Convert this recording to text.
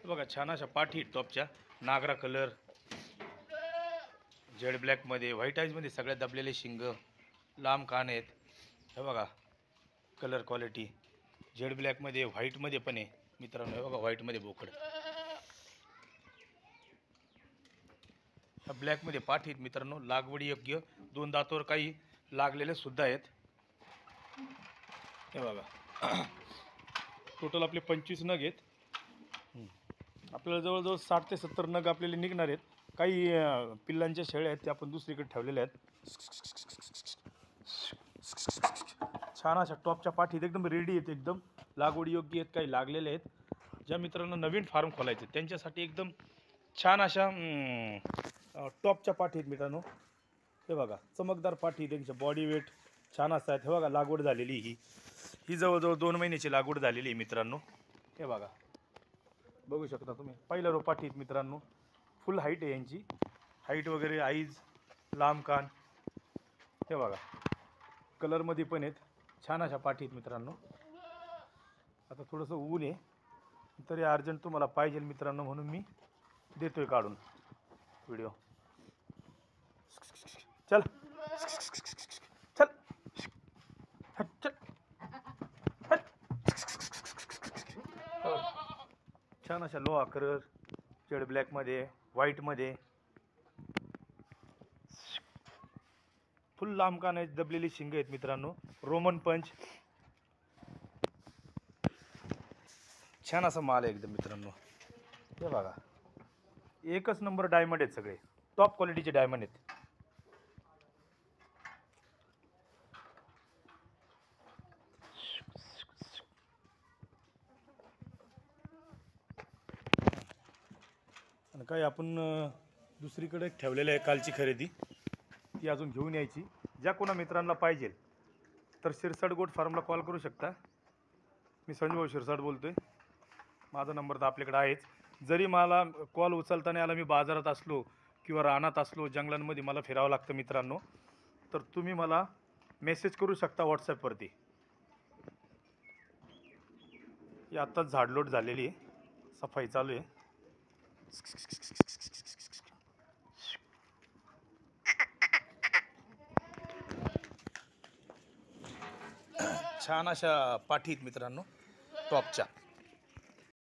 बघा छान अशा पाठी टॉपच्या नागरा कलर, जेड ब्लॅकमध्ये, व्हाईट आईजमध्ये सगळ्यात दबलेले शिंग, लांब कान आहेत. हे बघा कलर क्वालिटी जेड ब्लॅकमध्ये, व्हाईटमध्ये पण आहे मित्रांनो. हे बघा व्हाईटमध्ये बोकड, ह्या ब्लॅकमध्ये पाठी आहेत मित्रांनो. लागवडी योग्य, 2 दातावर काही लागलेले सुद्धा आहेत. हे बघा टोटल आपले 25 नग आहेत. आपल्याला जवळजवळ 60 ते 70 नग आपल्याला निघणार आहेत. काही पिल्लांच्या शेळ्या आहेत त्या आपण दुसरीकडे ठेवलेल्या आहेत. छान अशा टॉपच्या पाठी एकदम रेडी आहेत, एकदम लागवडी योग्य आहेत, काही लागलेले आहेत. ज्या मित्रांना नवीन फार्म खोलायचे त्यांच्यासाठी एकदम छान अशा टॉपच्या पाठी आहेत मित्रांनो. हे बघा चमकदार पाठी, त्यांच्या बॉडी वेट छान असतात. हे बघा लागवड झालेली ही जवळजवळ 2 महिन्याची लागवड झालेली आहे मित्रांनो. हे बघा बघू शकता तुम्ही, पहिल्या रो पाठी आहेत मित्रांनो. फुल हाईट आहे यांची, हाईट वगैरे, आईज, लांब कान. हे बघा कलरमध्ये पण आहेत, छान अशा पाठी आहेत मित्रांनो. आता थोडंसं ऊन आहे तरी अर्जंट तुम्हाला पाहिजे मित्रांनो, म्हणून मी देतोय काढून व्हिडिओ. चल चल चल. छान अशा लोहा कलर, जेड ब्लॅकमध्ये, व्हाईटमध्ये, फुल लांब कान आहेत, दबलेली शिंग आहेत मित्रांनो. रोमन पंच, छान असा माल आहे एकदम मित्रांनो. हे बघा एकच नंबर डायमंड आहेत, सगळे टॉप क्वालिटीचे डायमंड आहेत. आणि काही आपण दुसरीकडे ठेवलेलं आहे कालची खरेदी, ती अजून घेऊन यायची. ज्या कोणा मित्रांना पाहिजे तर शिरसाट गोट फार्मला कॉल करू शकता. मी संजय भाऊ शिरसाट बोलतोय. माझा नंबर तर आपल्याकडे आहेच. जरी मला कॉल उचलता नाही आला, मी बाजारात असलो किंवा रानात असलो, जंगलांमध्ये मला फिरावं लागतं मित्रांनो, तर तुम्ही मला मेसेज करू शकता व्हॉट्सॲपवरती. ही आत्ताच झाडलोट झालेली आहे, सफाई चालू आहे. छान अशा पाठी आहेत मित्रांनो टॉपच्या.